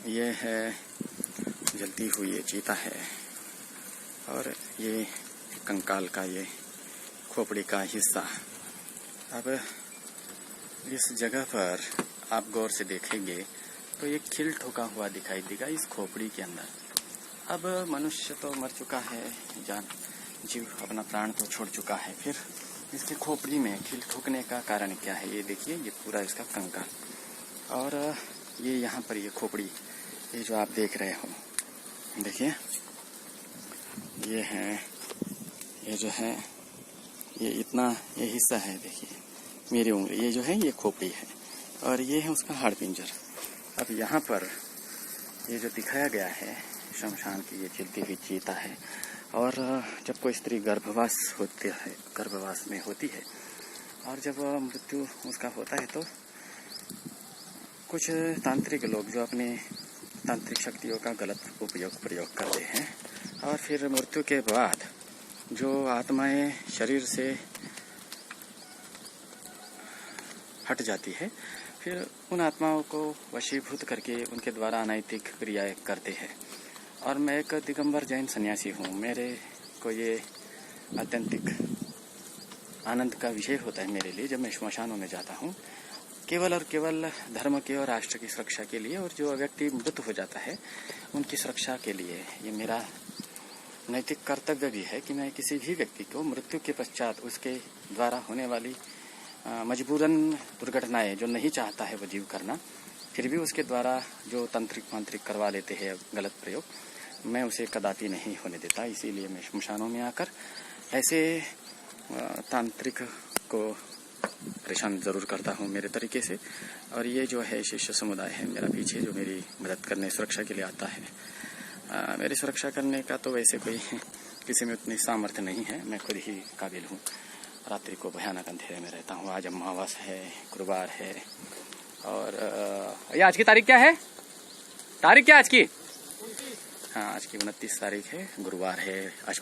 ये है जलती हुई ये चीता है और ये कंकाल का ये खोपड़ी का हिस्सा। अब इस जगह पर आप गौर से देखेंगे तो ये खिल ठोका हुआ दिखाई देगा इस खोपड़ी के अंदर। अब मनुष्य तो मर चुका है, जीव अपना प्राण तो छोड़ चुका है, फिर इसके खोपड़ी में खिल ठोकने का कारण क्या है? ये देखिए, ये पूरा इसका कंकाल और ये यहाँ पर ये खोपड़ी, ये जो आप देख रहे हो, देखिए ये है, ये जो है ये इतना ये हिस्सा है, देखिए मेरी उंगली, ये जो है ये खोपड़ी है और ये है उसका हाड़ पिंजर। अब यहाँ पर ये जो दिखाया गया है शमशान की ये जलती हुई चीता है और जब कोई स्त्री गर्भवास में होती है और जब मृत्यु उसका होता है तो कुछ तांत्रिक लोग जो अपने तांत्रिक शक्तियों का गलत प्रयोग करते हैं और फिर मृत्यु के बाद जो आत्माएं शरीर से हट जाती है, फिर उन आत्माओं को वशीभूत करके उनके द्वारा अनैतिक क्रियाएं करते हैं। और मैं एक दिगंबर जैन सन्यासी हूँ, मेरे को ये आत्यंतिक आनंद का विषय होता है मेरे लिए जब मैं श्मशानों में जाता हूँ, केवल और केवल धर्म के और राष्ट्र की सुरक्षा के लिए, और जो व्यक्ति मृत हो जाता है उनकी सुरक्षा के लिए। ये मेरा नैतिक कर्तव्य भी है कि मैं किसी भी व्यक्ति को मृत्यु के पश्चात उसके द्वारा होने वाली मजबूरन दुर्घटनाएं जो नहीं चाहता है वो जीव करना, फिर भी उसके द्वारा जो तांत्रिक करवा लेते हैं गलत प्रयोग, मैं उसे कदापि नहीं होने देता। इसीलिए मैं श्मशानों में आकर ऐसे तांत्रिक को परेशान जरूर करता हूँ मेरे तरीके से। और ये जो है शिष्य समुदाय है मेरा पीछे, जो मेरी मदद करने सुरक्षा के लिए आता है। मेरी सुरक्षा करने का तो वैसे कोई किसी में उतनी सामर्थ्य नहीं है, मैं खुद ही काबिल हूँ। रात्रि को भयानक अंधेरे में रहता हूँ। आज अमावस है, गुरुवार है और ये आज की तारीख क्या है? तारीख क्या आज की? हाँ, आज की 29 तारीख है, गुरुवार है, आज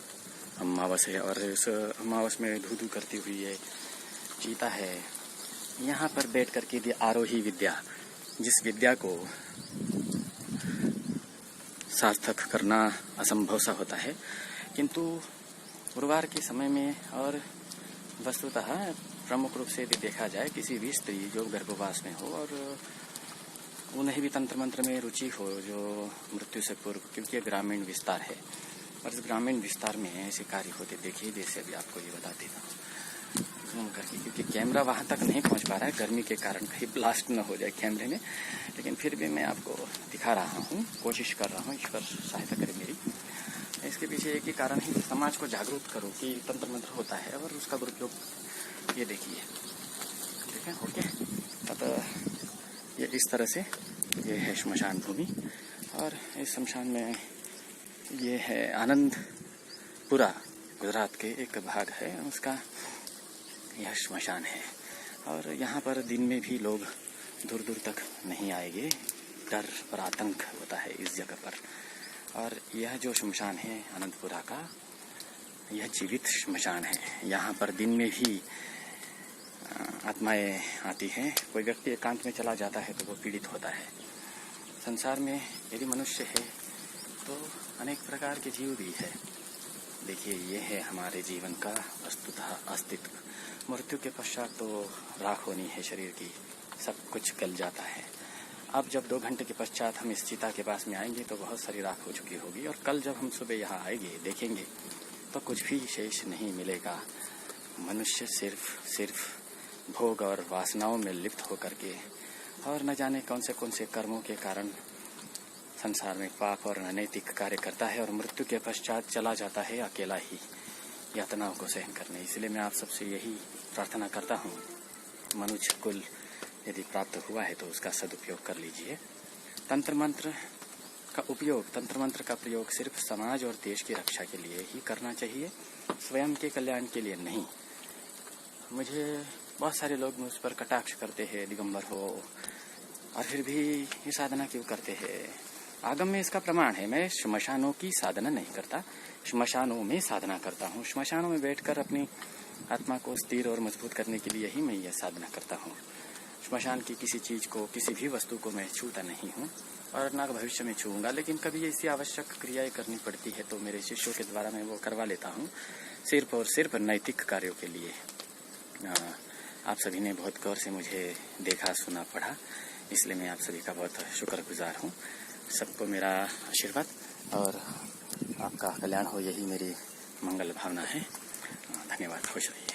अमावस है और इस अमावस में धू धू करती हुई ये चीता है। यहाँ पर बैठ करके ये आरोही विद्या, जिस विद्या को सार्थक करना असंभव सा होता है, किंतु गुरुवार के समय में और वस्तुतः प्रमुख रूप से यदि देखा जाए किसी भी स्त्री जो गर्भवास में हो और उन्हें भी तंत्र मंत्र में रुचि हो जो मृत्यु से पूर्व, क्योंकि ये ग्रामीण विस्तार है और इस ग्रामीण विस्तार में ऐसे कार्य होते देखिए, जैसे अभी आपको ये बता देता हूँ जूम करके, क्योंकि कैमरा वहां तक नहीं पहुंच पा रहा है गर्मी के कारण, कहीं ब्लास्ट न हो जाए कैमरे में, लेकिन फिर भी मैं आपको दिखा रहा हूँ, कोशिश कर रहा हूँ, ईश्वर सहायता करे मेरी। इसके पीछे एक ही कारण है कि समाज को जागरूक करो कि तंत्र मंत्र होता है और उसका दुरुपयोग। ये देखिए, ठीक है, ओके। अब ये इस तरह से ये है श्मशान भूमि और इस शमशान में ये है आनंदपुरा, गुजरात के एक भाग है उसका यह श्मशान है। और यहाँ पर दिन में भी लोग दूर दूर तक नहीं आएंगे, डर और आतंक होता है इस जगह पर। और यह जो श्मशान है आनंदपुरा का, यह जीवित श्मशान है। यहाँ पर दिन में भी आत्माएं आती हैं। कोई व्यक्ति एकांत में चला जाता है तो वो पीड़ित होता है। संसार में यदि मनुष्य है तो अनेक प्रकार के जीव भी है। देखिए, ये है हमारे जीवन का वस्तुतः अस्तित्व। मृत्यु के पश्चात तो राख होनी है शरीर की, सब कुछ गल जाता है। अब जब 2 घंटे के पश्चात हम इस चीता के पास में आएंगे तो बहुत सारी राख हो चुकी होगी और कल जब हम सुबह यहाँ आएंगे देखेंगे तो कुछ भी शेष नहीं मिलेगा। मनुष्य सिर्फ भोग और वासनाओं में लिप्त होकर के और न जाने कौन से कर्मों के कारण संसार में पाप और अनैतिक कार्य करता है और मृत्यु के पश्चात चला जाता है अकेला ही यातनाओं को सहन करने। इसलिए मैं आप सबसे यही प्रार्थना करता हूँ, मनुष्य कुल यदि प्राप्त हुआ है तो उसका सदुपयोग कर लीजिए। तंत्र मंत्र का प्रयोग सिर्फ समाज और देश की रक्षा के लिए ही करना चाहिए, स्वयं के कल्याण के लिए नहीं। मुझे बहुत सारे लोग मुझ पर कटाक्ष करते हैं, दिगंबर हो और फिर भी ये साधना क्यों करते हैं? आगम में इसका प्रमाण है। मैं श्मशानों की साधना नहीं करता, श्मशानों में साधना करता हूँ। श्मशानों में बैठकर अपनी आत्मा को स्थिर और मजबूत करने के लिए ही मैं यह साधना करता हूँ। स्मशान की किसी चीज़ को, किसी भी वस्तु को मैं छूता नहीं हूँ और ना भविष्य में छूऊंगा। लेकिन कभी ऐसी आवश्यक क्रियाएं करनी पड़ती है तो मेरे शिष्यों के द्वारा मैं वो करवा लेता हूँ, सिर्फ और सिर्फ नैतिक कार्यों के लिए। आप सभी ने बहुत गौर से मुझे देखा, सुना, पढ़ा, इसलिए मैं आप सभी का बहुत शुक्रगुजार हूँ। सबको मेरा आशीर्वाद और आपका कल्याण हो, यही मेरी मंगल भावना है। धन्यवाद। खुश रहिए।